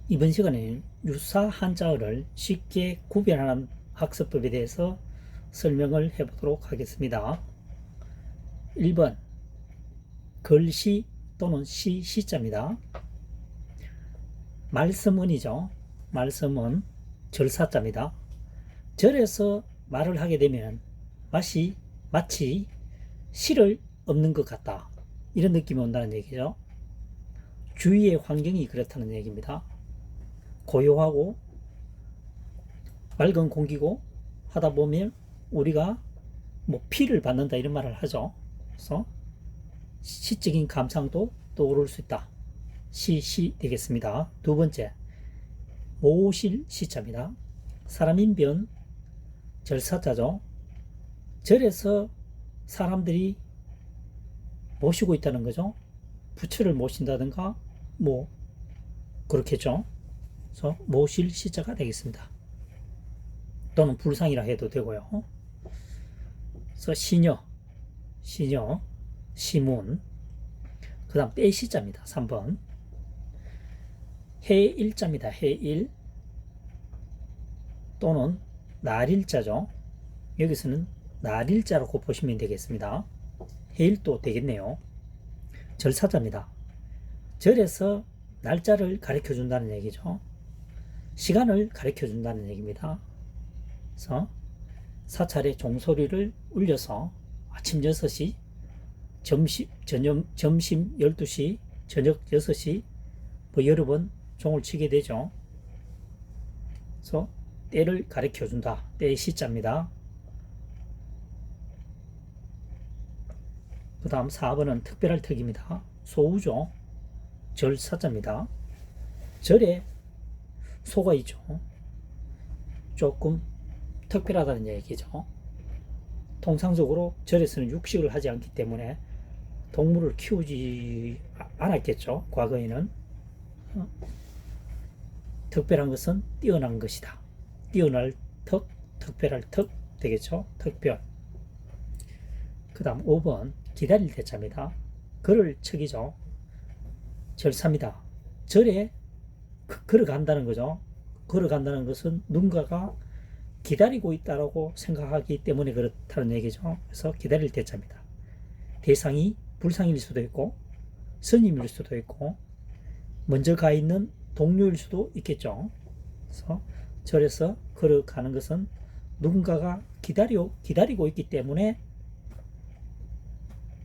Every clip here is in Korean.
이번 시간에는 유사 한자어를 쉽게 구별하는 학습법에 대해서 설명을 해보도록 하겠습니다. 1번 글씨 또는 시자입니다. 말씀은이죠. 말씀은 절사자입니다. 절에서 말을 하게 되면 마치 실을 엎는 것 같다, 이런 느낌이 온다는 얘기죠. 주위의 환경이 그렇다는 얘기입니다. 고요하고 맑은 공기고 하다 보면 우리가 피를 받는다, 이런 말을 하죠. 그래서 시적인 감상도 떠오를 수 있다. 시 되겠습니다. 두 번째, 모실 시자입니다. 사람인변 절사자죠. 절에서 사람들이 모시고 있다는 거죠. 부처를 모신다든가 그렇겠죠. 그래서 모실 시자가 되겠습니다. 또는 불상이라 해도 되고요. 그래서 시녀, 시문, 그 다음 때시자입니다. 3번 해일자입니다. 해일 또는 날일자죠. 여기서는 날일자라고 보시면 되겠습니다. 해일도 되겠네요. 절사자입니다. 절에서 날짜를 가르쳐 준다는 얘기죠. 시간을 가르쳐 준다는 얘기입니다. 그래서 사찰에 종소리를 울려서 아침 6시, 점심 12시, 저녁 6시 여러 번 종을 치게 되죠. 그래서 때를 가르쳐 준다. 때의 시자입니다. 그 다음 4번은 특별할 특입니다. 소우죠. 절사자입니다. 절에 소가 있죠. 조금 특별하다는 얘기죠. 통상적으로 절에서는 육식을 하지 않기 때문에 동물을 키우지 않았겠죠. 과거에는. 특별한 것은 뛰어난 것이다. 뛰어날 턱, 특별할 턱 되겠죠. 특별. 그 다음 5번 기다릴 대자입니다. 걸을 척이죠. 절사입니다. 절에 걸어간다는 거죠. 걸어간다는 것은 누군가가 기다리고 있다고 생각하기 때문에 그렇다는 얘기죠. 그래서 기다릴 대자입니다. 대상이 불상일 수도 있고 스님일 수도 있고 먼저 가 있는 동료일 수도 있겠죠. 그래서 절에서 걸어가는 것은 누군가가 기다리고 있기 때문에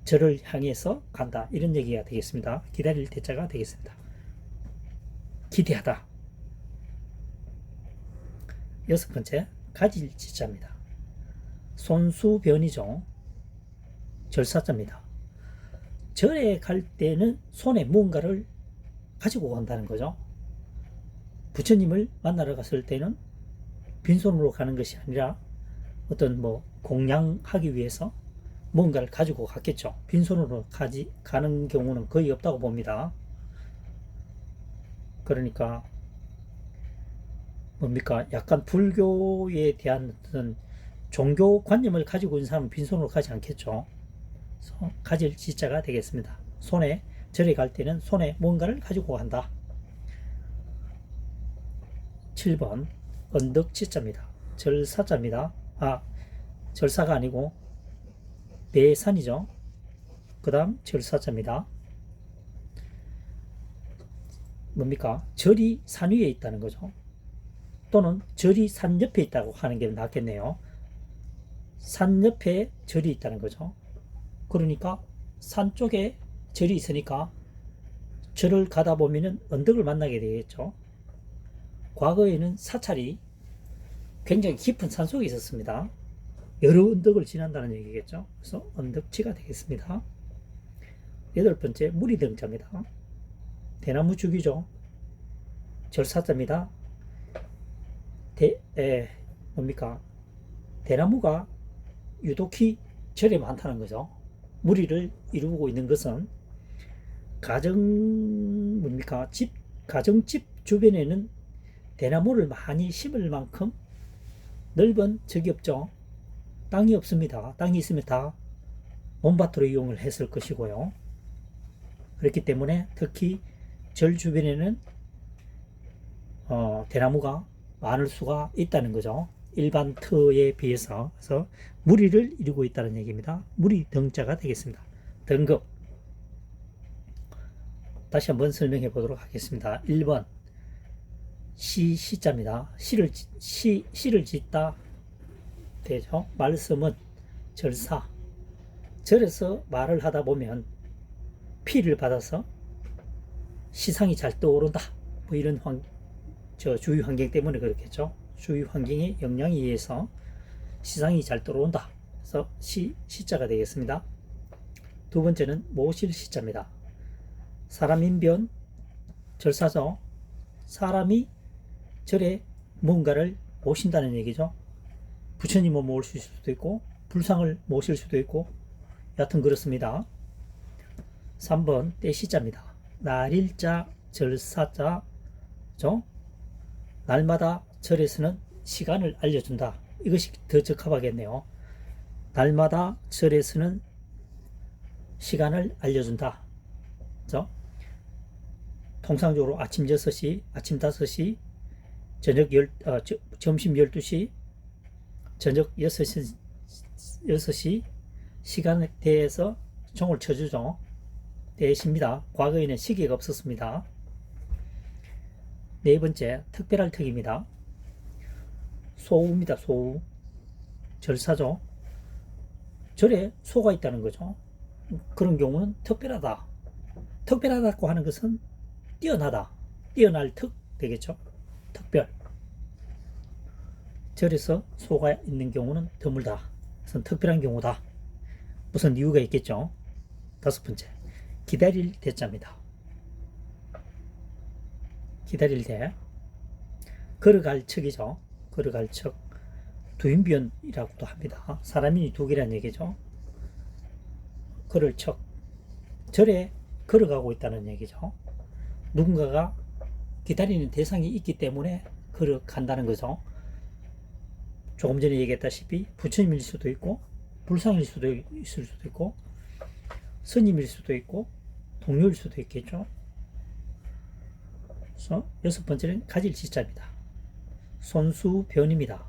절을 향해서 간다, 이런 얘기가 되겠습니다. 기다릴 대자가 되겠습니다. 기대하다. 6번째 가질 지자입니다. 손수변이죠. 절사자입니다. 절에 갈 때는 손에 무언가를 가지고 간다는 거죠. 부처님을 만나러 갔을 때는 빈손으로 가는 것이 아니라 어떤 공양하기 위해서 뭔가를 가지고 갔겠죠. 빈손으로 가는 경우는 거의 없다고 봅니다. 그러니까 약간 불교에 대한 어떤 종교관념을 가지고 있는 사람은 빈손으로 가지 않겠죠. 그래서 가질 지자가 되겠습니다. 절에 갈 때는 손에 뭔가를 가지고 간다. 7번 언덕지자입니다. 절사자입니다. 절사가 아니고 배산이죠. 그 다음 절사자입니다. 절이 산 위에 있다는 거죠. 또는 절이 산 옆에 있다고 하는 게 낫겠네요. 산 옆에 절이 있다는 거죠. 그러니까 산 쪽에 절이 있으니까 절을 가다 보면은 언덕을 만나게 되겠죠. 과거에는 사찰이 굉장히 깊은 산 속에 있었습니다. 여러 언덕을 지난다는 얘기겠죠. 그래서 언덕지가 되겠습니다. 8번째 무리등자입니다. 대나무 죽이죠. 절사자입니다. 대나무가 유독히 절에 많다는 거죠. 무리를 이루고 있는 것은 가정집 주변에는 대나무를 많이 심을 만큼 넓은 적이 없죠. 땅이 없습니다. 땅이 있으면 다 논밭으로 이용을 했을 것이고요. 그렇기 때문에 특히 절 주변에는 대나무가 많을 수가 있다는 거죠. 일반 터에 비해서. 그래서 무리를 이루고 있다는 얘기입니다. 무리 등자가 되겠습니다. 등급. 다시 한번 설명해 보도록 하겠습니다. 1번 시자입니다. 시를 짓다 되죠. 말씀은 절사. 절에서 말을 하다 보면 피를 받아서 시상이 잘 떠오른다. 뭐 이런 주위 환경 때문에 그렇겠죠. 주위 환경에 영향에 의해서 시상이 잘 떠오른다. 그래서 시자가 되겠습니다. 두 번째는 모실 시자입니다. 사람인변 절사죠. 사람이 절에 뭔가를 모신다는 얘기죠. 부처님을 모실 수도 있고 불상을 모실 수도 있고 여하튼 그렇습니다. 3번 떼시자입니다. 날일자 절사자죠. 날마다 절에서는 시간을 알려준다. 이것이 더 적합하겠네요. 날마다 절에서는 시간을 알려준다. 그렇죠? 통상적으로 아침 6시, 아침 5시, 점심 12시, 저녁 6시 시간에 대해서 종을 쳐주죠. 대십니다. 과거에는 시계가 없었습니다. 네 번째, 특별할 특입니다. 소우입니다. 소우. 절사죠. 절에 소가 있다는 거죠. 그런 경우는 특별하다. 특별하다고 하는 것은 뛰어나다. 뛰어날 특 되겠죠. 특별. 절에서 소가 있는 경우는 드물다. 그것은 특별한 경우다. 무슨 이유가 있겠죠. 다섯 번째, 기다릴 대자입니다. 기다릴 대. 걸어갈 척이죠. 걸어갈 척. 두인변이라고도 합니다. 사람이 두 개라는 얘기죠. 걸을 척. 절에 걸어가고 있다는 얘기죠. 누군가가 기다리는 대상이 있기 때문에 걸어간다는 거죠. 조금 전에 얘기했다시피 부처님일 수도 있고 불상일 수도 있을 수도 있고 스님일 수도 있고 동료일 수도 있겠죠. 그래서 여섯 번째는 가질 지자입니다. 손수변입니다.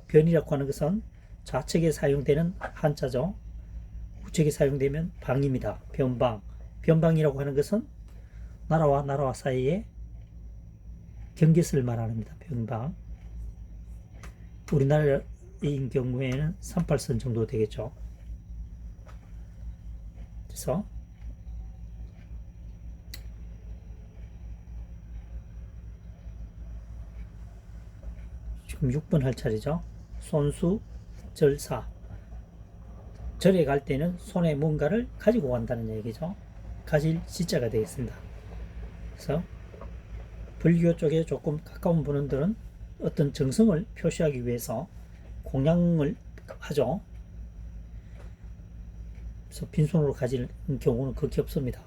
변이라고 하는 것은 좌측에 사용되는 한자죠. 우측에 사용되면 방입니다. 변방. 변방이라고 하는 것은 나라와 나라와 사이에 경계선을 말합니다. 변방. 우리나라인 경우에는 38선 정도 되겠죠. 그래서 지금 6번 할 차례죠. 손수, 절사. 절에 갈 때는 손에 뭔가를 가지고 간다는 얘기죠. 가질 지자가 되겠습니다. 그래서 불교 쪽에 조금 가까운 분들은 어떤 정성을 표시하기 위해서 공양을 하죠. 그래서 빈손으로 가질 경우는 극히 없습니다.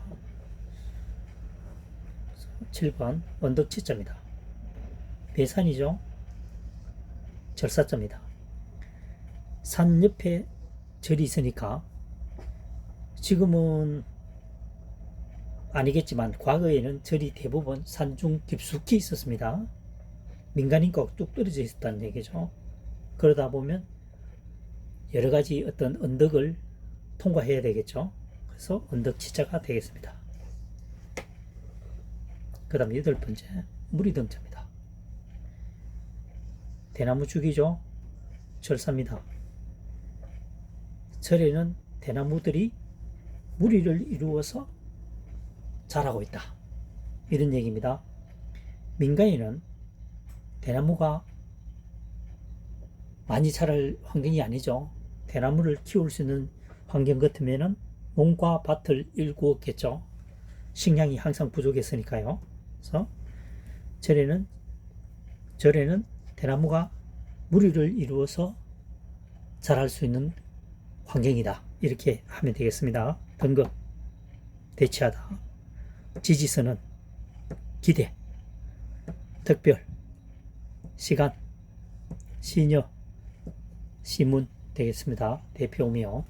7번 언덕지자입니다. 배산이죠. 절사자입니다. 산 옆에 절이 있으니까 지금은 아니겠지만 과거에는 절이 대부분 산중 깊숙이 있었습니다. 민간인가가 뚝 떨어져 있었다는 얘기죠. 그러다 보면 여러 가지 어떤 언덕을 통과해야 되겠죠. 그래서 언덕지자가 되겠습니다. 그 다음 여덟 번째 무리등자입니다. 대나무 죽이죠. 절사입니다. 절에는 대나무들이 무리를 이루어서 자라고 있다. 이런 얘기입니다. 민간인은 대나무가 많이 자랄 환경이 아니죠. 대나무를 키울 수 있는 환경 같으면은 농과 밭을 일구었겠죠. 식량이 항상 부족했으니까요. 그래서 절에는 대나무가 무리를 이루어서 자랄 수 있는 환경이다. 이렇게 하면 되겠습니다. 등급, 대치하다. 지지선은 기대, 특별, 시간, 시녀, 시문 되겠습니다. 대표음이요.